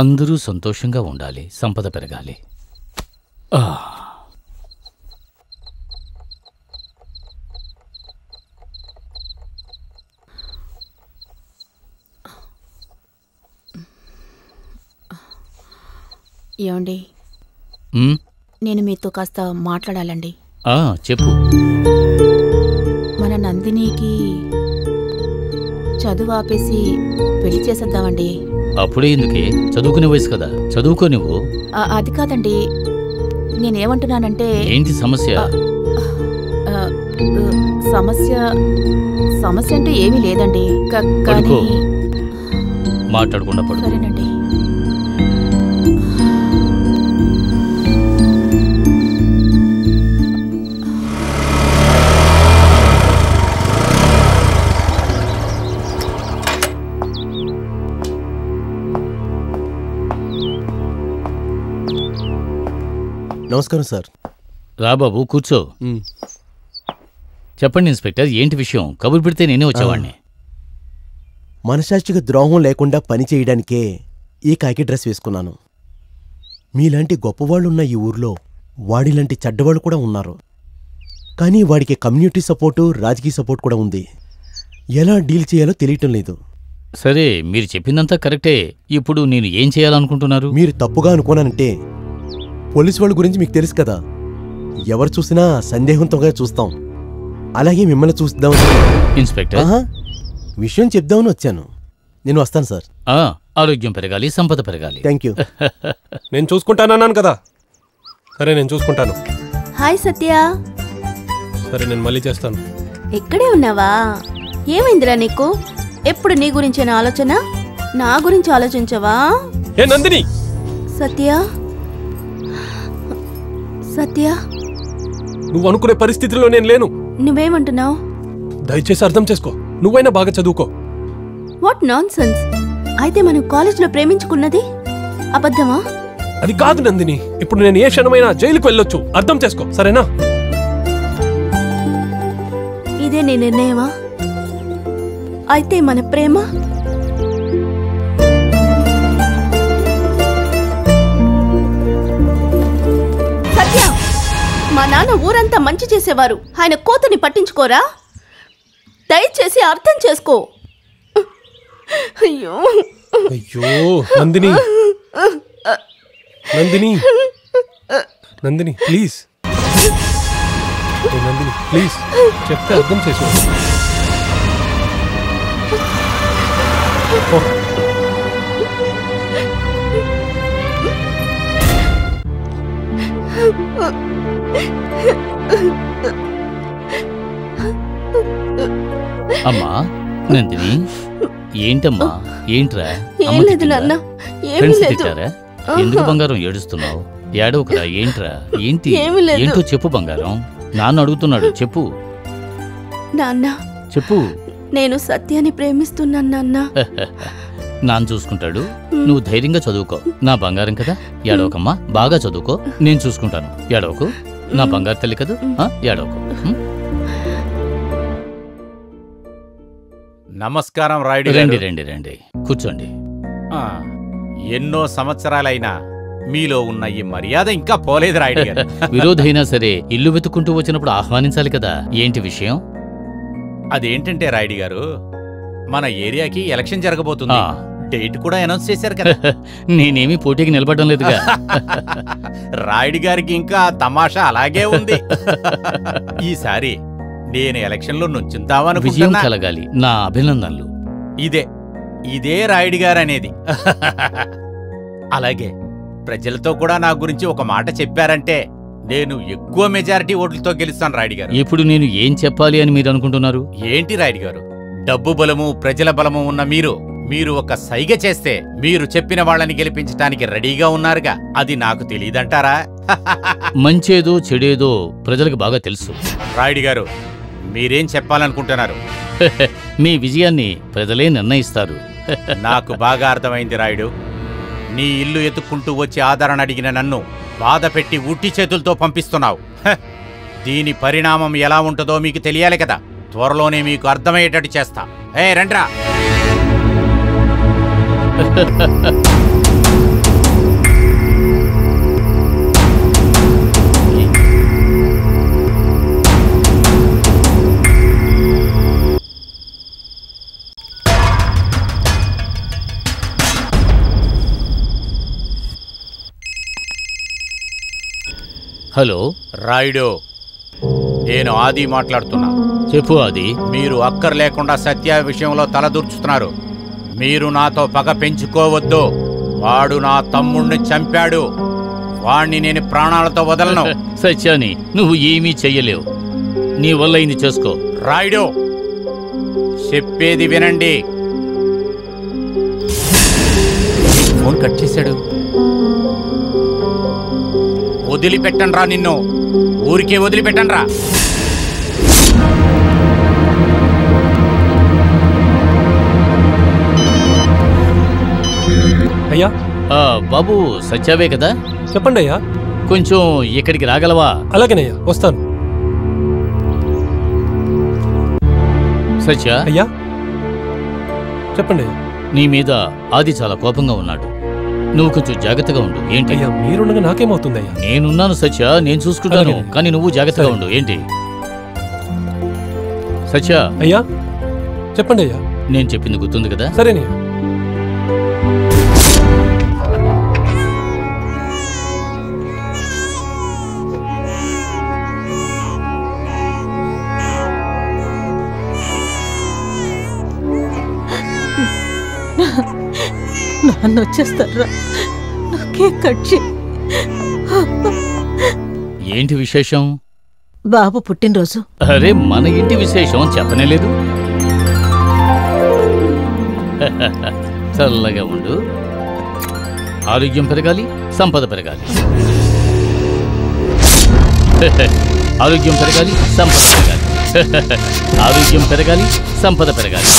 అందరూ సంతోషంగా ఉండాలి, సంపద పెరగాలి. ఏమండి, నేను మీతో కాస్త మాట్లాడాలండి. చెప్పు. మన నందినికి చదువు ఆపేసి పెళ్లి చేసేద్దామండి. అప్పుడే ఎందుకే? చదువుకునే వయసు కదా, చదువుకో నువ్వు. అది కాదండి, నేనేమంటున్నానంటే. ఏంటి సమస్య? సమస్య అంటే ఏమీ లేదండి. కానీ మాట్లాడకుండా పడు. సరేనండి. నమస్కారం సార్. రా బాబు, కూర్చో. చెప్పండి ఇన్స్పెక్టర్, ఏంటి విషయం? కబురు పెడితే నేనే వచ్చేవాడిని. మనసాక్షికి ద్రోహం లేకుండా పని చేయడానికే ఈ కాకి డ్రెస్ వేసుకున్నాను. మీలాంటి గొప్పవాళ్ళున్న ఈ ఊర్లో వాడిలాంటి చెడ్డవాళ్ళు కూడా ఉన్నారు. కానీ వాడికి కమ్యూనిటీ సపోర్టు, రాజకీయ సపోర్ట్ కూడా ఉంది. ఎలా డీల్ చేయాలో తెలియటం లేదు. సరే, మీరు చెప్పిందంతా కరెక్టే. ఇప్పుడు నేను ఏం చేయాలనుకుంటున్నారు? మీరు తప్పుగా అనుకోనంటే పోలీసు వాళ్ళ గురించి మీకు తెలుసు కదా, ఎవరు చూసినా సందేహంతోగా చూస్తాం. అలాగే మిమ్మల్ని చూద్దామని. ఇన్స్పెక్టర్, విషయం చెప్దామని వచ్చాను. నేను వస్తాను సార్. ఆరోగ్యం పెరగాలి, సంపద పెరగాలి. Thank you. నేను చూసుకుంటానన్నాను కదా. సరే, నేను చూసుకుంటాను. హాయ్ సత్య. సరే, నేను మళ్ళీ చేస్తాను. ఎక్కడే ఉన్నావా? ఏమైందిరా నీకు? ఎప్పుడు నీ గురించేనా ఆలోచన? నా గురించి ఆలోచించవా? ఏ నందిని! సత్య, సత్య, నువ్వు అనుకునే పరిస్థితిలో నేను లేను. నువ్వేమంటున్నావు? దయచేసి అర్థం చేసుకో. నువ్వైనా బాగా చదువుకో. What non sense. అయితే మనం కాలేజ్లో ప్రేమించుకున్నది అబద్ధమా? అది కాదు నందిని. ఇప్పుడు నేను ఏ క్షణమైనా జైలుకు వెళ్ళొచ్చు. అర్థం చేసుకో, సరేనా? ఇదే నీ నిర్ణయమా? అయితే మన ప్రేమ సత్య, మా నాన్న ఊరంతా మంచి చేసేవారు. ఆయన కోతని పట్టించుకోరా? దయచేసి అర్థం చేసుకో. అయ్యో అయ్యో నందిని, నందిని, నందిని ప్లీజ్, నందిని ప్లీజ్, చెప్తే అర్థం చేసుకో. అమ్మా నందిని, ఏంటమ్మా? ఏంట్రా? తిట్టారా? ఎందుకు బంగారం ఏడుస్తున్నావు? ఏడవకురా. ఏంట్రా? ఏంటి? ఏంటో చెప్పు బంగారం. నాన్న అడుగుతున్నాడు, చెప్పు. నాన్న చెప్పు. నేను సత్యాన్ని ప్రేమిస్తున్నాను నాన్న. నాన్న చూసుకుంటాడు, నువ్వు ధైర్యంగా చదువుకో. నా బంగారం కదా, ఏడవకమ్మా. బాగా చదువుకో, నేను చూసుకుంటాను. ఏడవకు, నా బంగారు తల్లి కదా, ఏడవకు. నమస్కారం రాయుడు. రండి రండి రండి, కూర్చోండి. ఎన్నో సంవత్సరాలైనా మీలో ఉన్న ఈ మర్యాద ఇంకా పోలేదు రాయుడు గారు. విరోధైనా సరే ఇల్లు వెతుక్కుంటూ వచ్చినప్పుడు ఆహ్వానించాలి కదా. ఏంటి విషయం? అదేంటంటే రాయుడు గారు, మన ఏరియాకి ఎలక్షన్ జరగబోతుంది. డేట్ కూడా అనౌన్స్ చేశారు కదా. నేనేమి పోటీకి నిలబడడం లేదుగా. రాయుడు గారికి ఇంకా తమాషా అలాగే ఉంది. ఈసారి నేను ఎలక్షన్ లో నుంచుందామని. విజయం కలగాలి. నా అభినందనలు. ఇదే రాయుడు గారు అనేది. అలాగే ప్రజలతో కూడా నా గురించి ఒక మాట చెప్పారంటే నేను ఎక్కువ మెజారిటీ ఓట్లతో గెలుస్తాను రాయుడు గారు. ఇప్పుడు నేను ఏం చెప్పాలి అని మీరు అనుకుంటున్నారు? ఏంటి రాయుడు గారు, డబ్బు బలము ప్రజల బలము ఉన్న మీరు ఒక సైగ చేస్తే మీరు చెప్పిన వాళ్ళని గెలిపించడానికి రెడీగా ఉన్నారుగా. అది నాకు తెలియదంటారా? మంచేదో చెడేదో ప్రజలకు బాగా తెలుసు. రాయుడు గారు, మీరేం చెప్పాలనుకుంటున్నారు? మీ విజయాన్ని ప్రజలే నిర్ణయిస్తారు. నాకు బాగా అర్థమైంది రాయుడు. నీ ఇల్లు ఎత్తుక్కుంటూ వచ్చి ఆదరణ అడిగిన నన్ను బాధ పెట్టి ఉట్టి చేతులతో పంపిస్తున్నావు. దీని పరిణామం ఎలా ఉంటుందో మీకు తెలియాలి కదా. త్వరలోనే మీకు అర్థమయ్యేటట్టు చేస్తా. రండ్రా. హలో రాయుడు, నేను ఆది మాట్లాడుతున్నా. చెప్పు ఆది. మీరు అక్కర్లేకుండా సత్య విషయంలో తలదూర్చుతున్నారు. మీరు నాతో పగ పెంచుకోవద్దు. వాడు నా తమ్ముణ్ణి చంపాడు. వాణ్ణి నేను ప్రాణాలతో వదలను. సత్యాని, నువ్వు ఏమీ చెయ్యలేవు. నీ వల్ల ఇది చేసుకో. రాయుడు, చెప్పేది వినండి. ఫోన్ కట్ చేశాడు. వదిలిపెట్టండ్రా, నిన్ను ఊరికే వదిలిపెట్టండ్రా. అయ్యా. బాబు, సత్యావే కదా? చెప్పండి అయ్యా. కొంచెం ఇక్కడికి రాగలవా? అలాగేనయ్యా, వస్తాను. సత్య. అయ్యా చెప్పండి అయ్యా. నీ మీద ఆది చాలా కోపంగా ఉన్నాడు. నువ్వు కొంచెం జాగ్రత్తగా ఉండు. ఏంటి? అయ్యా, మీరుండగా నాకేమవుతుంది అయ్యా? నేనున్నాను సత్య, నేను చూసుకుంటాను. కానీ నువ్వు జాగ్రత్తగా ఉండు. ఏంటి సత్య? అయ్యా చెప్పండి అయ్యా. నేను చెప్పింది గుర్తుంది కదా? సరేనయ్యా. నాన్న వచ్చేస్తారా? నాకే కట్. ఏంటి విశేషం? బాబు పుట్టినరోజు. అరే, మన ఇంటి విశేషం చెప్పనే లేదు. చల్లగా ఉండు. ఆరోగ్యం పెరగాలి, సంపద పెరగాలి. ఆరోగ్యం పెరగాలి, సంపద పెరగాలి. ఆరోగ్యం పెరగాలి, సంపద పెరగాలి.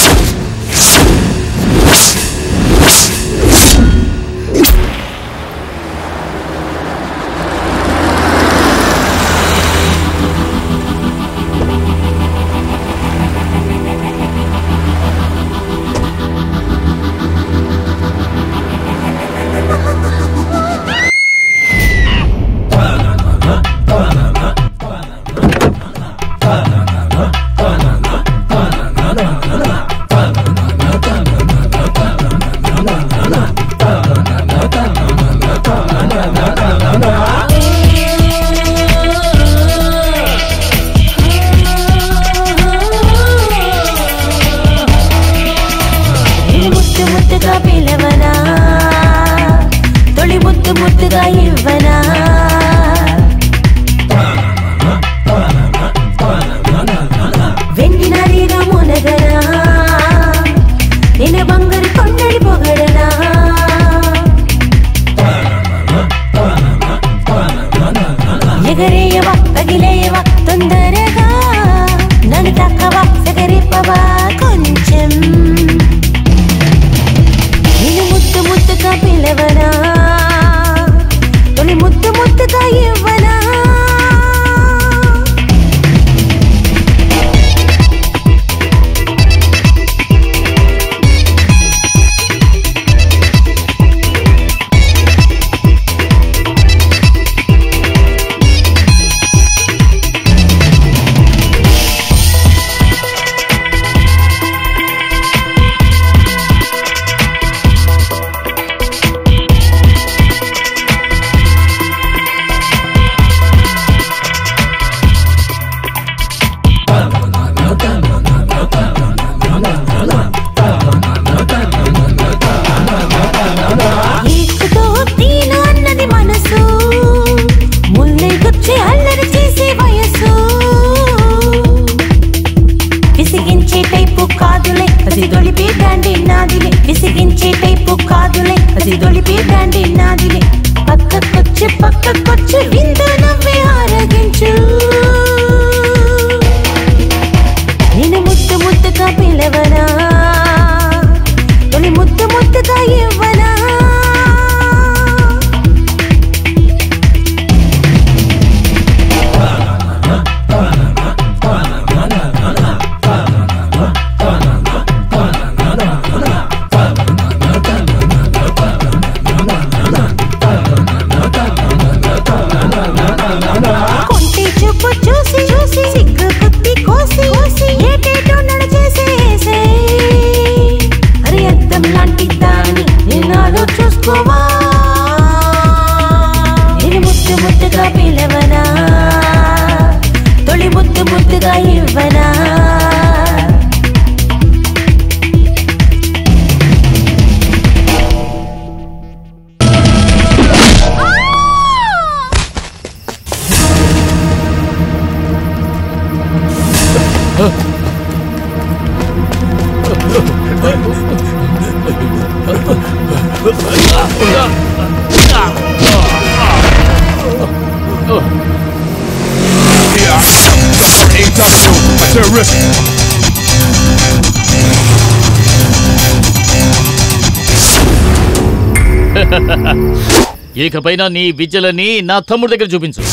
ఇకపైన నీ విద్యలని నా తమ్ముడి దగ్గర చూపించు.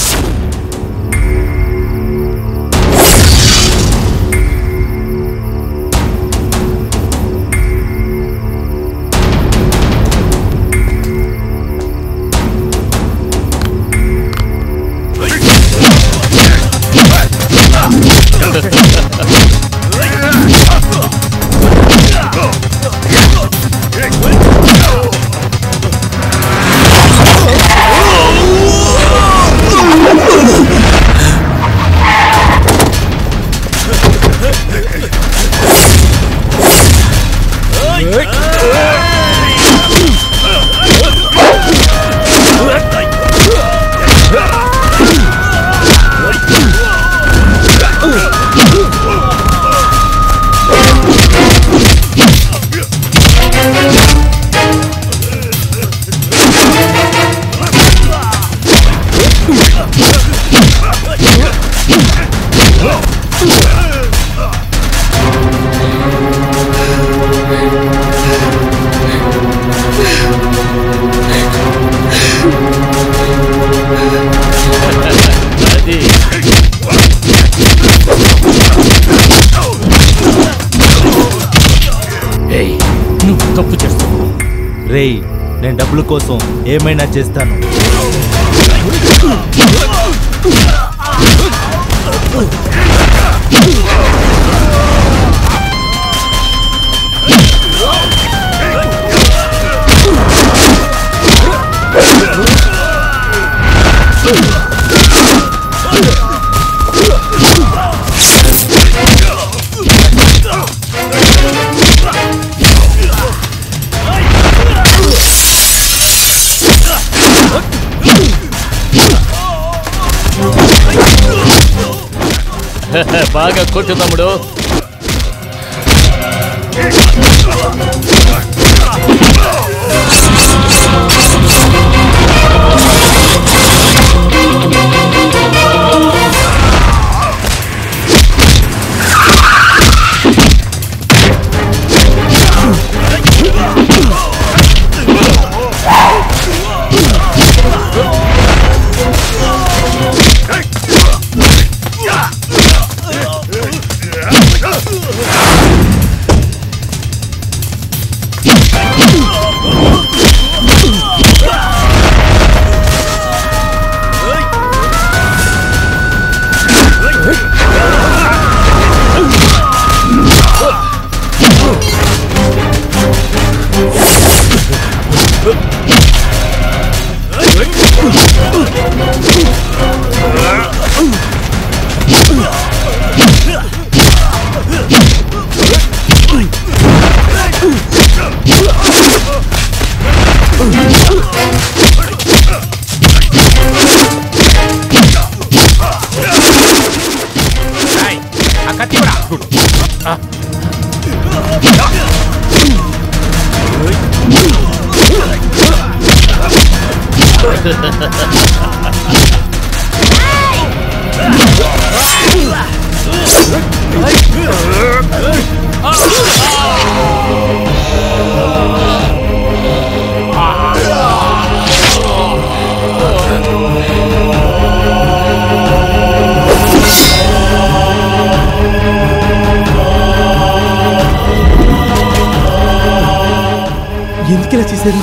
నువ్వు తప్పు చేస్తావు. రేయ్, నేను డబ్బుల కోసం ఏమైనా చేస్తాను. బాగా కొట్టు తమ్ముడు. ఎందుకు ఇలా చేశారు?